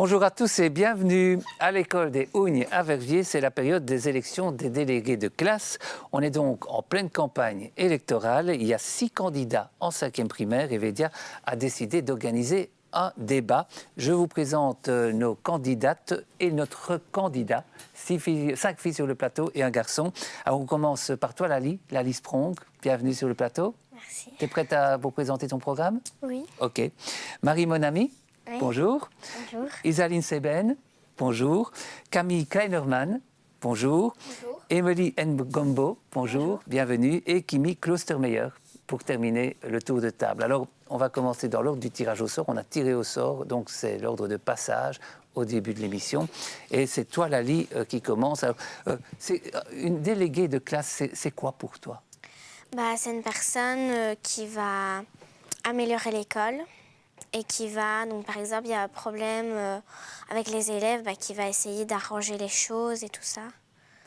Bonjour à tous et bienvenue à l'école des Hougnes à Verviers. C'est la période des élections des délégués de classe. On est donc en pleine campagne électorale. Il y a 6 candidats en 5e primaire et Vedia a décidé d'organiser un débat. Je vous présente nos candidates et notre candidat. 5 filles sur le plateau et un garçon. Alors on commence par toi Lali Sprong. Bienvenue sur le plateau. Merci. Tu es prête à vous présenter ton programme? Oui. Ok. Marie Monami. Oui. Bonjour. Bonjour. Isaline Seben, bonjour. Camille Kleinerman, bonjour. Bonjour. Emily Ngombo, bonjour. Bienvenue. Et Kimi Klostermeyer, pour terminer le tour de table. Alors, on va commencer dans l'ordre du tirage au sort. On a tiré au sort, donc c'est l'ordre de passage au début de l'émission. Et c'est toi, Lali, qui commence. Alors, une déléguée de classe, c'est quoi pour toi? C'est une personne qui va améliorer l'école et qui va, donc par exemple, il y a un problème avec les élèves, qui va essayer d'arranger les choses et tout ça.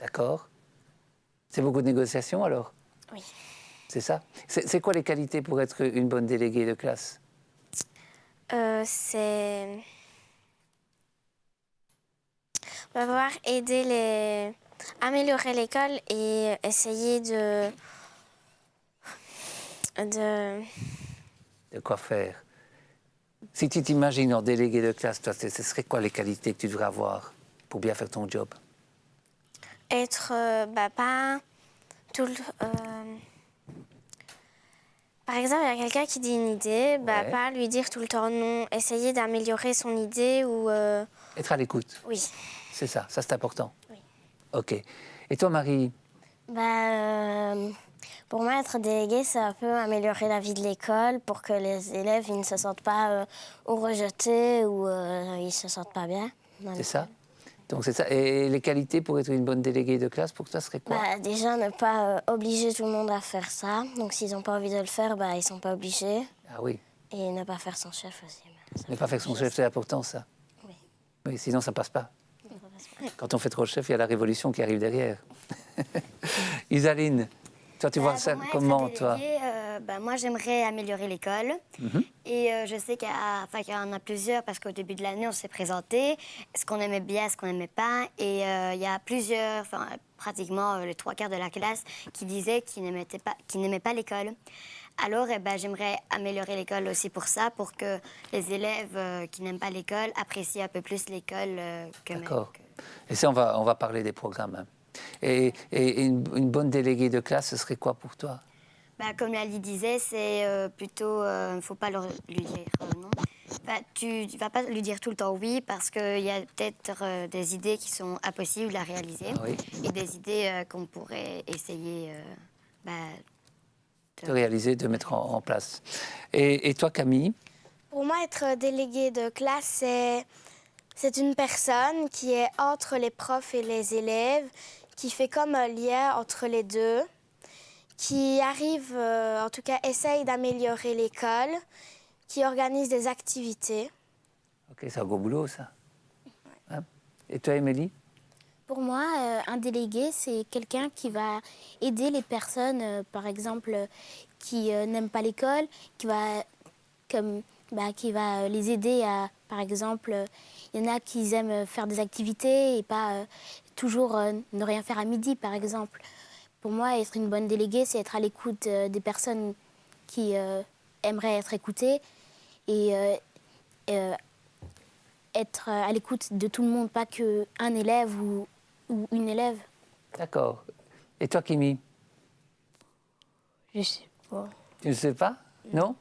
D'accord. C'est beaucoup de négociations alors? Oui. C'est ça? C'est quoi les qualités pour être une bonne déléguée de classe? C'est... On va pouvoir aider améliorer l'école et essayer de... De quoi faire? Si tu t'imagines en délégué de classe, toi, ce serait quoi les qualités que tu devrais avoir pour bien faire ton job? Être pas tout le... Par exemple, il y a quelqu'un qui dit une idée, Ouais. pas lui dire tout le temps non, essayer d'améliorer son idée ou... Être à l'écoute. Oui. C'est ça c'est important. Oui. Ok. Et toi, Marie? Pour moi, être délégué, c'est un peu améliorer la vie de l'école pour que les élèves ils ne se sentent pas ou rejetés ou ils ne se sentent pas bien. C'est ça? Donc c'est ça. Et les qualités pour être une bonne déléguée de classe, pour toi, serait quoi? Déjà, ne pas obliger tout le monde à faire ça. Donc, s'ils n'ont pas envie de le faire, ils ne sont pas obligés. Ah oui. Et ne pas faire son chef aussi. Ne pas faire son chef, c'est important, ça. Oui. Oui, sinon, ça passe pas. Ça passe pas. Quand on fait trop chef, il y a la révolution qui arrive derrière. Isaline, toi, tu vois ça comment, toi? Moi, j'aimerais améliorer l'école. Et je sais qu'il y en a plusieurs, parce qu'au début de l'année, on s'est présenté ce qu'on aimait bien, ce qu'on n'aimait pas. Et il y a plusieurs, pratiquement les 3/4 de la classe, qui disaient qu'ils n'aimaient pas l'école. Alors, j'aimerais améliorer l'école aussi pour ça, pour que les élèves qui n'aiment pas l'école apprécient un peu plus l'école que D'accord. Et ça, on va parler des programmes. Hein. Et une bonne déléguée de classe, ce serait quoi pour toi? Comme Lali disait, c'est plutôt... Il ne faut pas lui dire non. Tu ne vas pas lui dire tout le temps oui, parce qu'il y a peut-être des idées qui sont impossibles à réaliser. Ah oui. Et des idées qu'on pourrait essayer De réaliser, de mettre en place. Et toi, Camille? Pour moi, être délégué de classe, c'est une personne qui est entre les profs et les élèves, qui fait comme un lien entre les deux, qui arrive, en tout cas, essaye d'améliorer l'école, qui organise des activités. Ok, c'est un gros boulot, ça. Hein? Et toi, Émilie? Pour moi, un délégué, c'est quelqu'un qui va aider les personnes, par exemple, qui n'aiment pas l'école, qui va les aider à, par exemple, il y en a qui aiment faire des activités et pas toujours ne rien faire à midi, par exemple. Pour moi, être une bonne déléguée, c'est être à l'écoute des personnes qui aimeraient être écoutées et être à l'écoute de tout le monde, pas qu'un élève ou une élève. D'accord. Et toi, Kimi? Je sais pas. Tu ne sais pas? Non?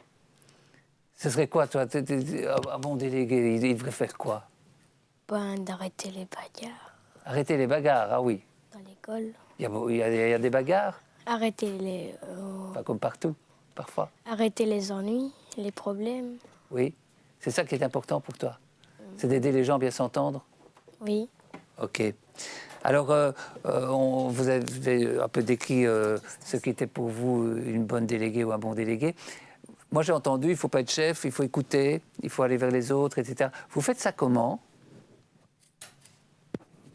Ce serait quoi, toi? Un bon délégué, il devrait faire quoi? D'arrêter les bagarres Arrêter les bagarres, ah oui. dans l'école. Il y a des bagarres, Arrêter pas comme partout, parfois. arrêter les ennuis, les problèmes. Oui. C'est ça qui est important pour toi? C'est d'aider les gens à bien s'entendre? Oui. Ok. Alors, vous avez un peu décrit ce qui était pour vous une bonne déléguée ou un bon délégué. Moi, j'ai entendu, il ne faut pas être chef, il faut écouter, il faut aller vers les autres, etc. Vous faites ça comment?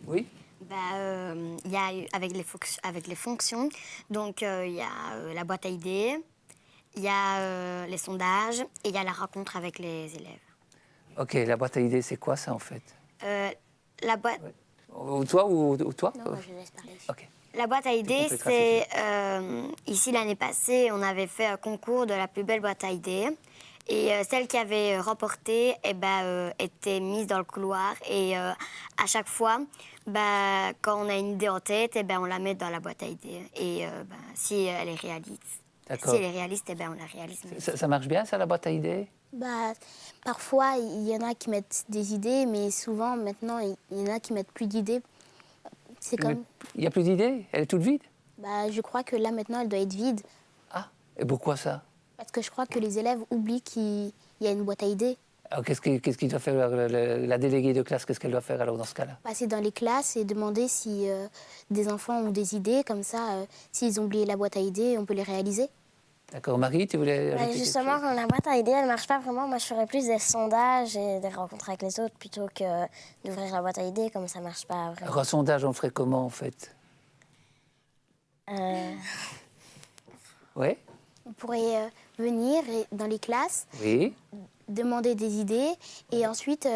Oui? Il y a avec les fonctions, donc il y a la boîte à idées, il y a les sondages et il y a la rencontre avec les élèves. Ok, la boîte à idées, c'est quoi ça en fait? La boîte... Ou toi ou toi? Non, moi, je laisse parler. Ok. La boîte à idées, compléteras c'est... ici, l'année passée, on avait fait un concours de la plus belle boîte à idées. Et celle qui avait remporté était mise dans le couloir. Et à chaque fois, quand on a une idée en tête, on la met dans la boîte à idées. Et si elle est réaliste, D'accord. si elle est réaliste, on la réalise. Ça marche bien ça, la boîte à idées? Bah, parfois, il y en a qui mettent des idées, mais souvent, maintenant, il y en a qui mettent plus d'idées. C'est comme... Il n'y a plus d'idées? Elle est toute vide? Bah, je crois que là, maintenant, elle doit être vide. Ah, et pourquoi ça? Parce que je crois que les élèves oublient qu'il y a une boîte à idées. Alors, qu'est-ce qu'il doit faire la déléguée de classe? Qu'est-ce qu'elle doit faire alors dans ce cas-là? Passer dans les classes et demander si des enfants ont des idées. Comme ça, s'ils ont oublié la boîte à idées, on peut les réaliser. D'accord. Marie, tu voulais ajouter quelque Justement, chose? quand la boîte à idées, elle marche pas vraiment. Moi, je ferais plus des sondages et des rencontres avec les autres plutôt que d'ouvrir la boîte à idées, comme ça marche pas vraiment. Alors, un sondage, on le ferait comment en fait? Ouais. On pourrait venir dans les classes, Oui. demander des idées et ensuite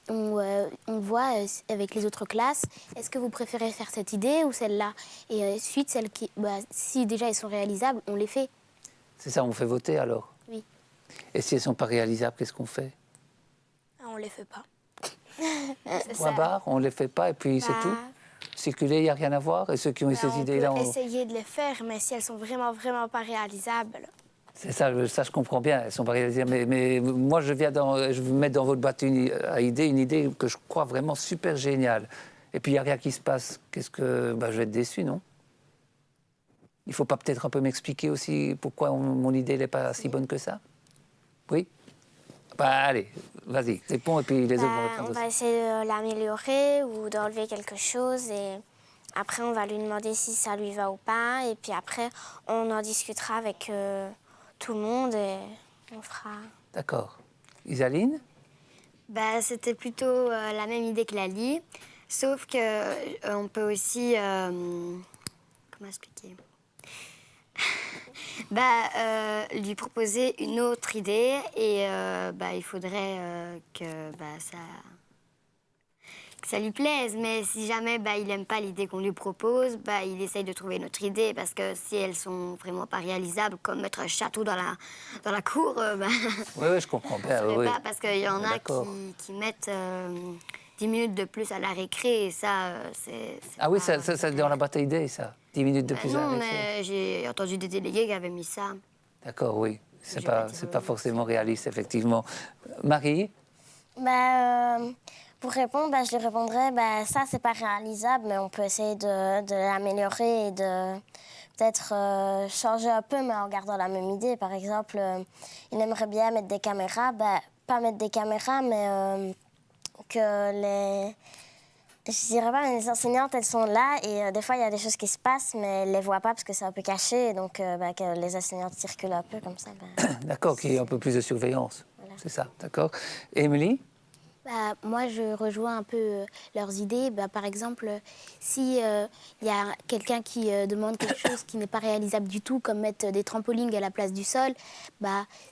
on voit avec les autres classes, est-ce que vous préférez faire cette idée ou celle-là? Et ensuite, celles qui, si déjà elles sont réalisables, on les fait. C'est ça, on fait voter alors? Oui. Et si elles ne sont pas réalisables, qu'est-ce qu'on fait? Ah, on les fait pas. Point barre, on ne les fait pas et puis c'est tout? Circuler, il n'y a rien à voir? Et ceux qui ont eu ces On idées-là, peut essayer de les faire, mais si elles sont vraiment, vraiment pas réalisables. c'est ça, je comprends bien, elles ne sont pas réalisées. Mais moi, je veux mettre dans votre boîte à idées une idée que je crois vraiment super géniale. Et puis, il n'y a rien qui se passe. Je vais être déçu, non? Il ne faut pas peut-être un peu m'expliquer aussi pourquoi mon idée n'est pas si bonne que ça? Oui? Allez, vas-y, réponds et puis les autres vont répondre On va aussi. essayer de l'améliorer ou d'enlever quelque chose et après on va lui demander si ça lui va ou pas et puis après on en discutera avec tout le monde et on fera... D'accord. Isaline? C'était plutôt la même idée que Lali, sauf que on peut aussi... comment expliquer? Lui proposer une autre idée et il faudrait que ça lui plaise. Mais si jamais il n'aime pas l'idée qu'on lui propose, il essaye de trouver une autre idée parce que si elles sont vraiment pas réalisables, comme mettre un château dans la cour, Oui, je comprends bien. Oui. pas, parce qu'il y en a D'accord. qui mettent 10 minutes de plus à la récré et ça, c'est Ah oui, pas- ça dans la boîte à idées, ça. 10 minutes de plus à non, la récré. mais j'ai entendu des délégués qui avaient mis ça. D'accord, oui. C'est J'ai pas pas, dit c'est oui. pas forcément réaliste, effectivement. Marie? Pour répondre, je lui répondrais, ça, c'est pas réalisable, mais on peut essayer de l'améliorer et de peut-être changer un peu, mais en gardant la même idée. Par exemple, il aimerait bien mettre des caméras, pas mettre des caméras, mais que les... Je dirais pas, mais les enseignantes, elles sont là et des fois, il y a des choses qui se passent, mais elles ne les voient pas parce que c'est un peu caché. Donc, que les enseignantes circulent un peu comme ça. D'accord, qu'il y ait un peu plus de surveillance. Voilà. C'est ça, d'accord. Émilie? Moi, je rejoins un peu leurs idées. Par exemple, si y a quelqu'un qui demande quelque chose qui n'est pas réalisable du tout, comme mettre des trampolines à la place du sol,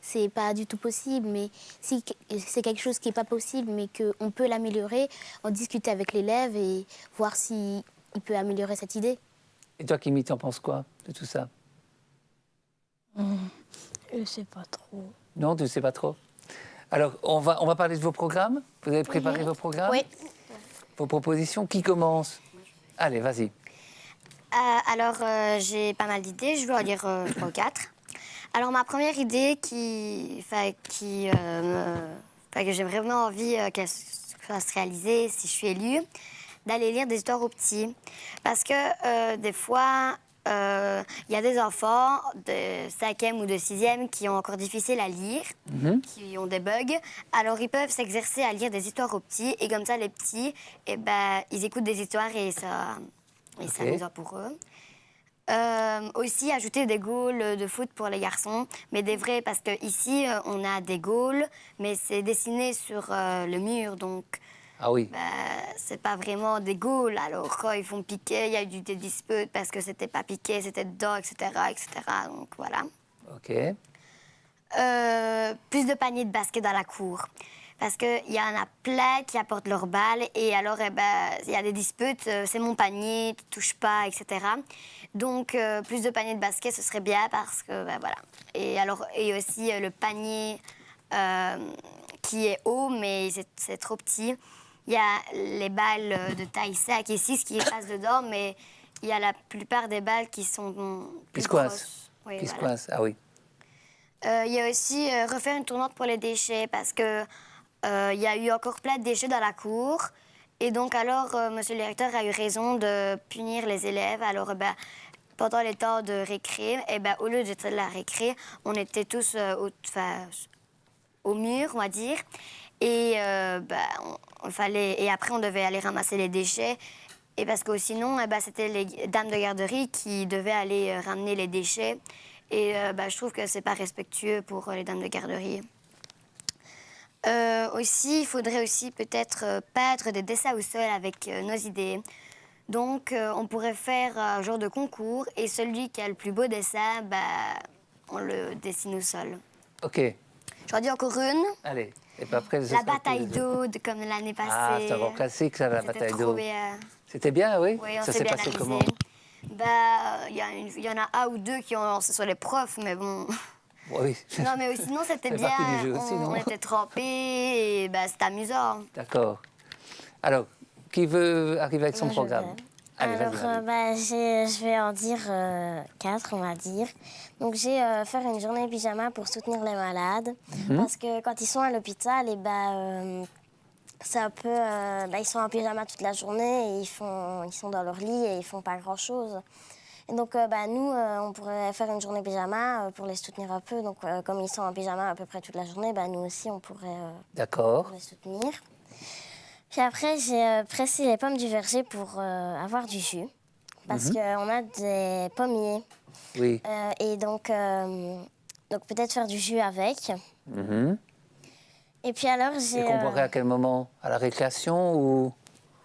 c'est pas du tout possible. Mais si c'est quelque chose qui n'est pas possible, mais qu'on peut l'améliorer, en discuter avec l'élève et voir s'il peut améliorer cette idée. Et toi, Kimi, t'en penses quoi de tout ça? Je sais pas trop. Non, tu ne sais pas trop? Alors, on va parler de vos programmes. Vous avez préparé vos programmes? Oui. Vos propositions, qui commence? Allez, vas-y. J'ai pas mal d'idées, je vais en dire 3 ou 4. Alors, ma première idée que j'ai vraiment envie qu'elle fasse réaliser si je suis élue, d'aller lire des histoires aux petits. Parce que des fois, il y a des enfants de 5e ou de 6e qui ont encore difficile à lire, qui ont des bugs. Alors, ils peuvent s'exercer à lire des histoires aux petits. Et comme ça, les petits, ils écoutent des histoires et ça c'est amusant pour eux. Aussi, ajouter des goals de foot pour les garçons, mais des vrais, parce qu'ici, on a des goals, mais c'est dessiné sur le mur, donc... Ah oui. C'est pas vraiment des goals. Alors, quand ils font piquer, il y a eu des disputes parce que c'était pas piqué, c'était dedans, etc., etc. Donc, voilà. OK. Plus de paniers de basket dans la cour. parce qu'il y en a plein qui apportent leurs balles et alors il y a des disputes, c'est mon panier, tu touches pas, etc. Donc plus de paniers de basket, ce serait bien parce que voilà. Et aussi le panier qui est haut, mais c'est trop petit. Il y a les balles de taille 5 et 6 qui passent dedans, mais il y a la plupart des balles qui sont plus grosses. Oui, Qui se voilà. coince, ah oui. Il y a aussi refaire une tournante pour les déchets parce que il y a eu encore plein de déchets dans la cour. Et donc alors, monsieur le directeur a eu raison de punir les élèves. Alors, pendant les temps de récré, au lieu d'être de la récré, on était tous au mur, on va dire. Et et après, on devait aller ramasser les déchets. Et parce que sinon, c'était les dames de garderie qui devaient aller ramener les déchets. Et je trouve que c'est pas respectueux pour les dames de garderie. Aussi, il faudrait aussi peut-être peindre des dessins au sol avec nos idées. Donc, on pourrait faire un genre de concours et celui qui a le plus beau dessin, on le dessine au sol. Ok, J'en dis encore une. allez. Et puis après, La bataille d'eau, comme l'année passée. Ah, c'est un grand classique, ça, la bataille C'était d'eau. trop bien. C'était bien, oui? Oui, on Ça s'est s'est bien passé amusé. comment? Il y en a un ou deux qui ont lancé sur les profs, mais bon. Oui. Non, mais sinon, c'était Ça fait bien. partie du jeu aussi, non? On était trempés et c'était amusant. D'accord. Alors, qui veut arriver avec son Moi, je programme? vais. Allez, Alors, vas-y, Marie. je vais en dire 4, on va dire. Donc, j'ai faire une journée pyjama pour soutenir les malades. Parce que quand ils sont à l'hôpital, c'est un peu, ils sont en pyjama toute la journée et ils sont dans leur lit et ils font pas grand-chose. Et donc, nous, on pourrait faire une journée pyjama pour les soutenir un peu. Donc, comme ils sont en pyjama à peu près toute la journée, nous aussi, on pourrait D'accord. les soutenir. Puis après, j'ai pressé les pommes du verger pour avoir du jus. Parce qu'on a des pommiers. Oui. Et donc peut-être faire du jus avec. Mhm. Et puis alors, j'ai... Et comparer à quel moment? À la récréation ou...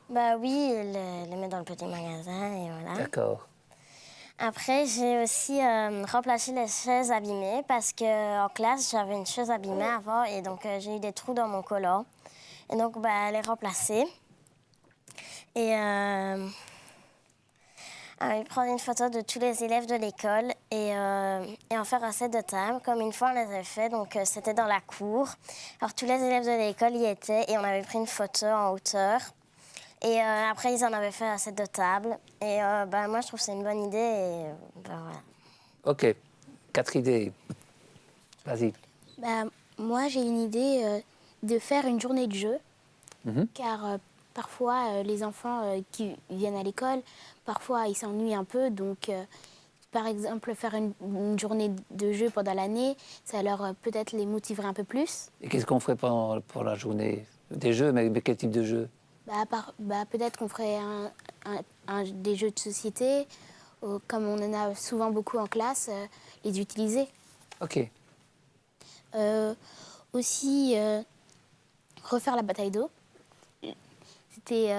oui, les mettre dans le petit magasin et voilà. D'accord. Après, j'ai aussi remplacé les chaises abîmées parce qu'en classe, j'avais une chaise abîmée avant et donc j'ai eu des trous dans mon collant. Et donc, les remplacer. Et prendre une photo de tous les élèves de l'école et en faire un set de table, comme une fois on les avait fait. Donc, c'était dans la cour. Alors, tous les élèves de l'école y étaient et on avait pris une photo en hauteur. Et après, ils en avaient fait un set de table. Et moi, je trouve que c'est une bonne idée. Et voilà. Ok. 4 idées. Vas-y. Moi, j'ai une idée de faire une journée de jeu. Car parfois, les enfants qui viennent à l'école, parfois, ils s'ennuient un peu. Donc, par exemple, faire une journée de jeu pendant l'année, ça leur peut-être les motiverait un peu plus. Et qu'est-ce qu'on ferait pour la journée? Des jeux, mais quel type de jeu? Peut-être qu'on ferait des jeux de société, comme on en a souvent beaucoup en classe, les utiliser. Ok. Aussi, refaire la bataille d'eau. C'était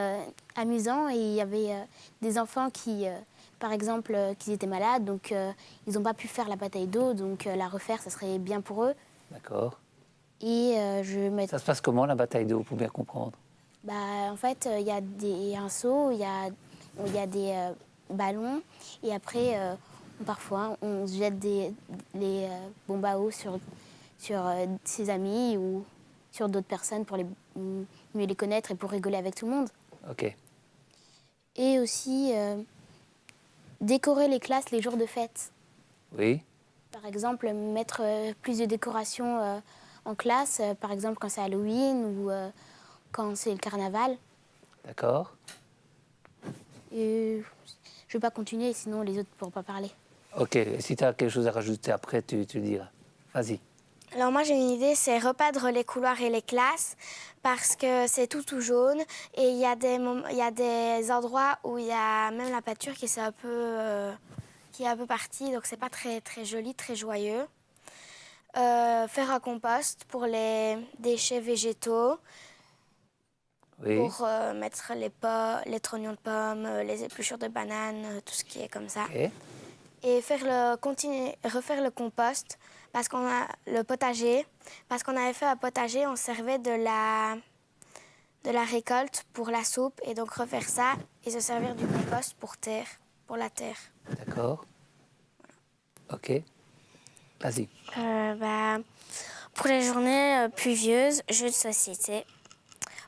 amusant et il y avait des enfants qui, par exemple, qui étaient malades, donc ils n'ont pas pu faire la bataille d'eau, donc la refaire, ça serait bien pour eux. D'accord. Et Ça se passe comment, la bataille d'eau, pour bien comprendre? En fait, il y a un seau, il y a des ballons, et après, parfois, on se jette les bombes à eau sur ses amis ou sur d'autres personnes pour mieux les connaître et pour rigoler avec tout le monde. Ok. Et aussi, décorer les classes les jours de fête. Oui. Par exemple, mettre plus de décorations en classe, par exemple quand c'est Halloween ou quand c'est le carnaval. D'accord. Et je ne vais pas continuer, sinon les autres ne pourront pas parler. Ok. Et si tu as quelque chose à rajouter après, tu le diras. Vas-y. Alors moi j'ai une idée, c'est repeindre les couloirs et les classes parce que c'est tout jaune et il y a des endroits où il y a même la peinture qui est un peu partie, donc c'est pas très très joli, très joyeux. Faire un compost pour les déchets végétaux, Oui. pour mettre les trognons de pommes, les épluchures de bananes, tout ce qui est comme ça. Ok. et refaire le compost, parce qu'on a le potager. Parce qu'on avait fait un potager, on servait de la récolte pour la soupe, et donc refaire ça et se servir du compost pour la terre. D'accord. Ok. Vas-y. Pour les journées pluvieuses, jeux de société.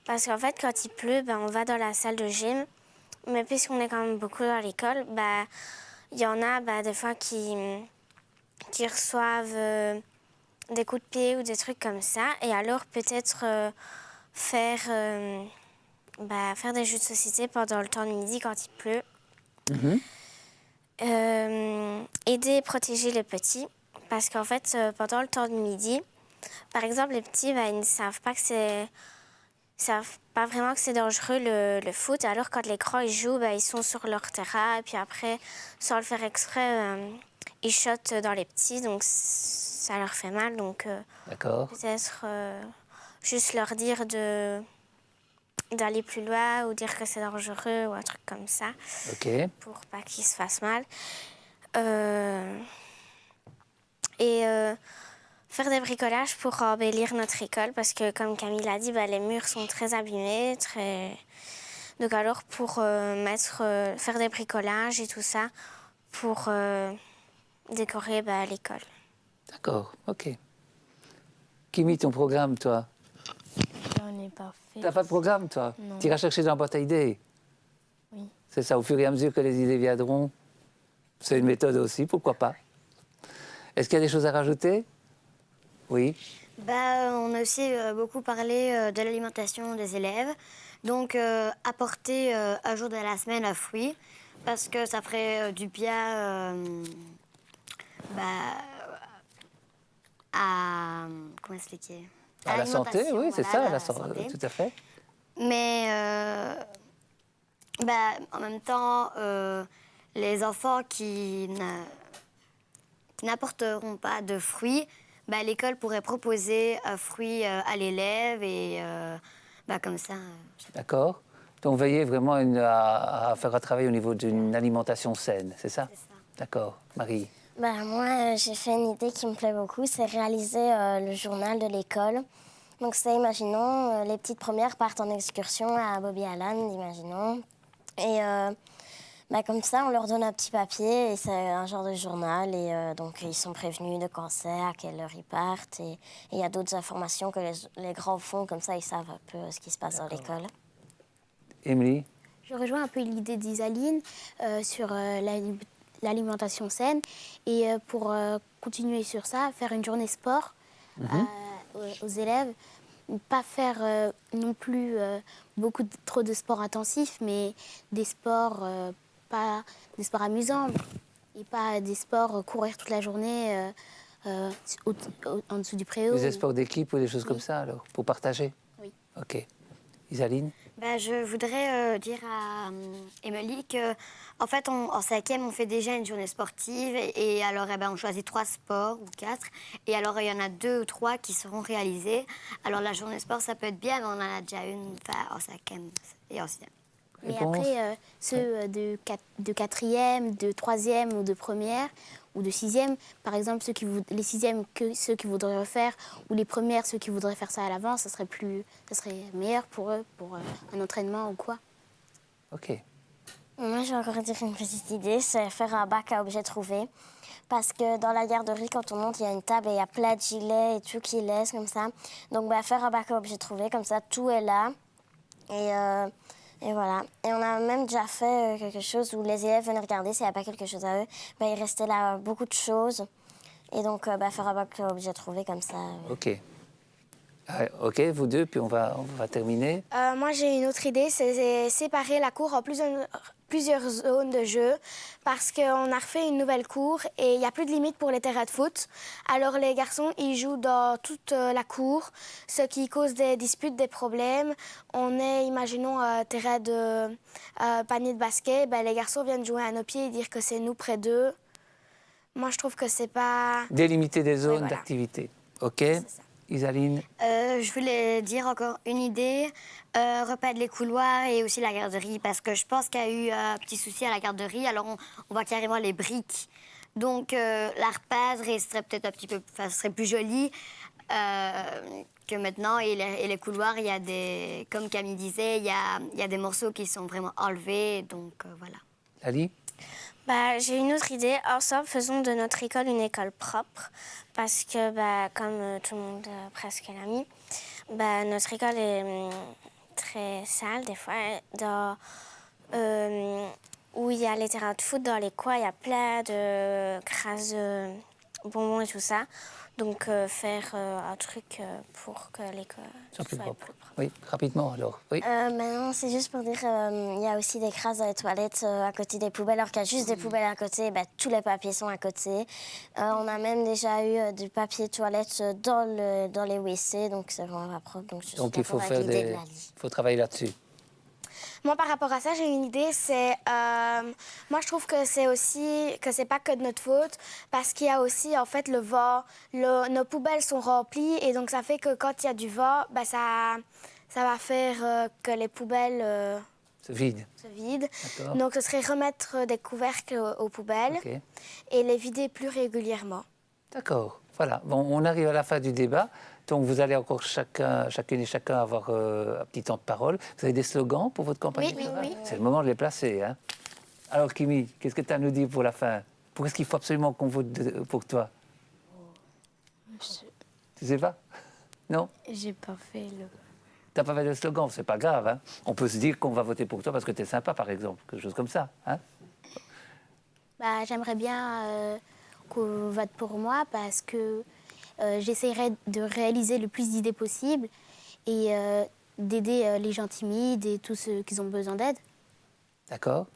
Parce qu'en fait, quand il pleut, on va dans la salle de gym. Mais puisqu'on est quand même beaucoup dans l'école, il y en a des fois qui reçoivent des coups de pied ou des trucs comme ça. Et alors peut-être faire des jeux de société pendant le temps de midi quand il pleut. Aider et protéger les petits. Parce qu'en fait, pendant le temps de midi, par exemple, les petits, ils ne savent pas vraiment que c'est dangereux le foot. Alors quand les grands ils jouent, ils sont sur leur terrain. Et puis après, sans le faire exprès, ils shotent dans les petits. Donc ça leur fait mal. Donc D'accord. peut-être juste leur dire d'aller plus loin ou dire que c'est dangereux ou un truc comme ça. Ok. Pour pas qu'ils se fassent mal. Faire des bricolages pour embellir notre école parce que, comme Camille l'a dit, les murs sont très abîmés. Donc alors, pour faire des bricolages et tout ça, pour décorer l'école. D'accord, ok. Kimi, ton programme, toi? J'en ai pas fait. T'as pas de programme, toi? Non. Tu iras chercher dans la boîte à idées? Oui. C'est ça, au fur et à mesure que les idées viendront. C'est une méthode aussi, pourquoi pas? Est-ce qu'il y a des choses à rajouter? Oui. On a aussi beaucoup parlé de l'alimentation des élèves. Donc, apporter un jour de la semaine un fruit, parce que ça ferait du bien à... Comment expliquer? À la santé, oui, c'est ça, voilà, la santé, tout à fait. Mais en même temps, les enfants qui n'apporteront pas de fruits, l'école pourrait proposer un fruit à l'élève et comme ça. D'accord. Donc veillez vraiment à faire un travail au niveau d'une alimentation saine, c'est ça? C'est ça. D'accord. Marie? Moi, j'ai fait une idée qui me plaît beaucoup, c'est réaliser le journal de l'école. Donc c'est, imaginons, les petites premières partent en excursion à Bobby Allen, imaginons. Et comme ça, on leur donne un petit papier et c'est un genre de journal. Et donc ils sont prévenus de quand c'est, à quelle heure ils partent. Et il y a d'autres informations que les grands font, comme ça ils savent un peu ce qui se passe dans l'école. Émilie? Je rejoins un peu l'idée d'Isaline sur l'alimentation saine. Et pour continuer sur ça, faire une journée sport aux élèves. Pas faire non plus trop de sports intensifs, mais des sports, pas des sports amusants. Et pas des sports courir toute la journée en dessous du préau. Des sports d'équipe ou des choses comme ça, alors, pour partager? Oui. Ok. Isaline? Je voudrais dire à Émilie que, en fait, en 5e, on fait déjà une journée sportive. Et alors, on choisit 3 sports ou 4. Et alors, il y en a 2 ou 3 qui seront réalisés. Alors, la journée sport, ça peut être bien, mais on en a déjà une en 5e et en 6e. Mais Réponse? après, ceux de 4e, de 3e ou de 1e ou de 6e, par exemple, les 6e, ceux qui voudraient refaire, ou les premières, ceux qui voudraient faire ça à l'avance, ça serait meilleur pour eux, pour un entraînement ou quoi. Ok. Moi, je vais encore dire une petite idée, c'est faire un bac à objets trouvés. Parce que dans la garderie, quand on monte, il y a une table et il y a plein de gilets et tout qui laissent comme ça. Donc, faire un bac à objets trouvés, comme ça, tout est là. Et voilà. Et on a même déjà fait quelque chose où les élèves venaient regarder s'il n'y avait pas quelque chose à eux. Il restait là beaucoup de choses. Et donc, faire un bac à objets trouvés comme ça. Ok. Ok, vous deux, puis on va terminer. Moi, j'ai une autre idée, c'est séparer la cour en plusieurs zones de jeu parce qu'on a refait une nouvelle cour et il n'y a plus de limite pour les terrains de foot. Alors, les garçons, ils jouent dans toute la cour, ce qui cause des disputes, des problèmes. On est, imaginons, un terrain de panier de basket. Les garçons viennent jouer à nos pieds et dire que c'est nous près d'eux. Moi, je trouve que c'est pas... Délimiter des zones voilà. d'activité. Ok. C'est ça. Isaline? Je voulais dire encore une idée, repeindre les couloirs et aussi la garderie, parce que je pense qu'il y a eu un petit souci à la garderie, alors on voit carrément les briques Donc, l'ARPAD serait peut-être un petit peu, enfin, serait plus joli que maintenant. Et les couloirs, il y a des, comme Camille disait, il y a des morceaux qui sont vraiment enlevés. Donc, voilà. Ali? Bah, j'ai une autre idée. Ensemble, faisons de notre école une école propre. Parce que, bah, comme tout le monde presque l'a mis, bah, notre école est très sale des fois. Où il y a les terrains de foot dans les coins, il y a plein de crasses de bonbons et tout ça. Donc, faire un truc pour que l'école Soit plus soit propre. plus propre. Oui, rapidement alors. Oui. Non, c'est juste pour dire il y a aussi des crasses dans les toilettes à côté des poubelles. Alors qu'il y a juste des poubelles à côté, bah, tous les papiers sont à côté. On a même déjà eu du papier toilette dans les WC, donc c'est vraiment pas propre. Donc, je suis Donc il faut d'accord avec l'idée de la lit. faut travailler là-dessus. Moi, par rapport à ça, j'ai une idée. C'est, moi, je trouve que c'est aussi que c'est pas que de notre faute, parce qu'il y a aussi en fait le vent. Nos poubelles sont remplies et donc ça fait que quand il y a du vent, bah, ça va faire que les poubelles C'est vide. se vident. D'accord. Donc, ce serait remettre des couvercles aux poubelles Ok. et les vider plus régulièrement. D'accord. Voilà. Bon, on arrive à la fin du débat. Donc vous allez encore chacune et chacun avoir un petit temps de parole. Vous avez des slogans pour votre campagne électorale? Oui. C'est le moment de les placer. Hein. Alors Kimi, qu'est-ce que tu as à nous dire pour la fin? Pourquoi est-ce qu'il faut absolument qu'on vote pour toi? Tu sais pas? Non? J'ai pas fait le... T'as pas fait de slogan, c'est pas grave. Hein. On peut se dire qu'on va voter pour toi parce que tu es sympa, par exemple. Quelque chose comme ça. Hein. Bah, j'aimerais bien qu'on vote pour moi parce que j'essaierai de réaliser le plus d'idées possible et d'aider les gens timides et tous ceux qui ont besoin d'aide. D'accord.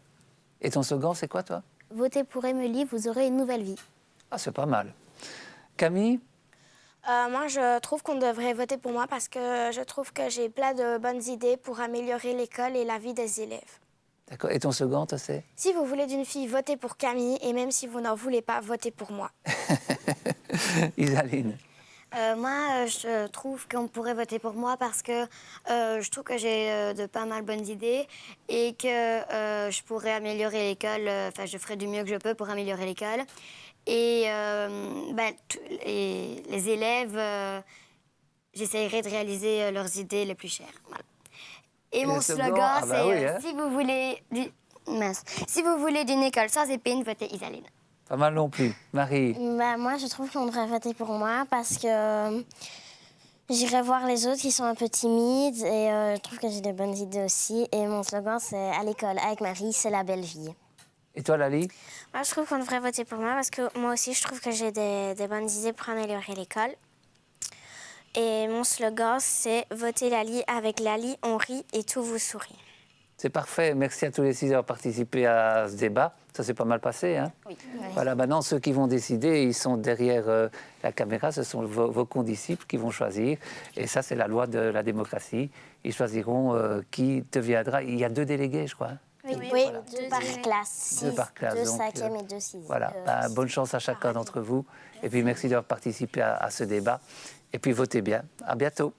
Et ton slogan, c'est quoi, toi? Votez pour Émilie, vous aurez une nouvelle vie. Ah, c'est pas mal. Camille? Moi, je trouve qu'on devrait voter pour moi parce que je trouve que j'ai plein de bonnes idées pour améliorer l'école et la vie des élèves. D'accord. Et ton slogan, toi, c'est? Si vous voulez d'une fille, votez pour Camille et même si vous n'en voulez pas, votez pour moi. Isaline? Moi, je trouve qu'on pourrait voter pour moi parce que je trouve que j'ai de pas mal bonnes idées et que je pourrais améliorer l'école. Enfin, je ferai du mieux que je peux pour améliorer l'école. Et les élèves, j'essaierai de réaliser leurs idées les plus chères. Voilà. Et mon le slogan, slogan, ah bah c'est oui, hein. si vous voulez d'une école sans épines, votez Isaline. Pas mal non plus. Marie? Bah, moi, je trouve qu'on devrait voter pour moi parce que j'irai voir les autres qui sont un peu timides et je trouve que j'ai des bonnes idées aussi. Et mon slogan, c'est à l'école avec Marie, c'est la belle vie. Et toi, Lali? Moi, je trouve qu'on devrait voter pour moi parce que moi aussi, je trouve que j'ai des bonnes idées pour améliorer l'école. Et mon slogan, c'est « Votez Lali, avec Lali, on rit et tout vous sourit ». C'est parfait. Merci à tous les 6 d'avoir participé à ce débat. Ça s'est pas mal passé. Hein. Oui. Voilà, maintenant, ceux qui vont décider, ils sont derrière la caméra. Ce sont vos condisciples qui vont choisir. Et ça, c'est la loi de la démocratie. Ils choisiront qui deviendra. Il y a 2 délégués, je crois. Hein. Oui, Voilà. 2 par classe. Deux par classe, 2 donc, 5e et 2 6e. Voilà, bonne chance à chacun d'entre vous. Et puis merci d'avoir participé à ce débat. Et puis votez bien. À bientôt.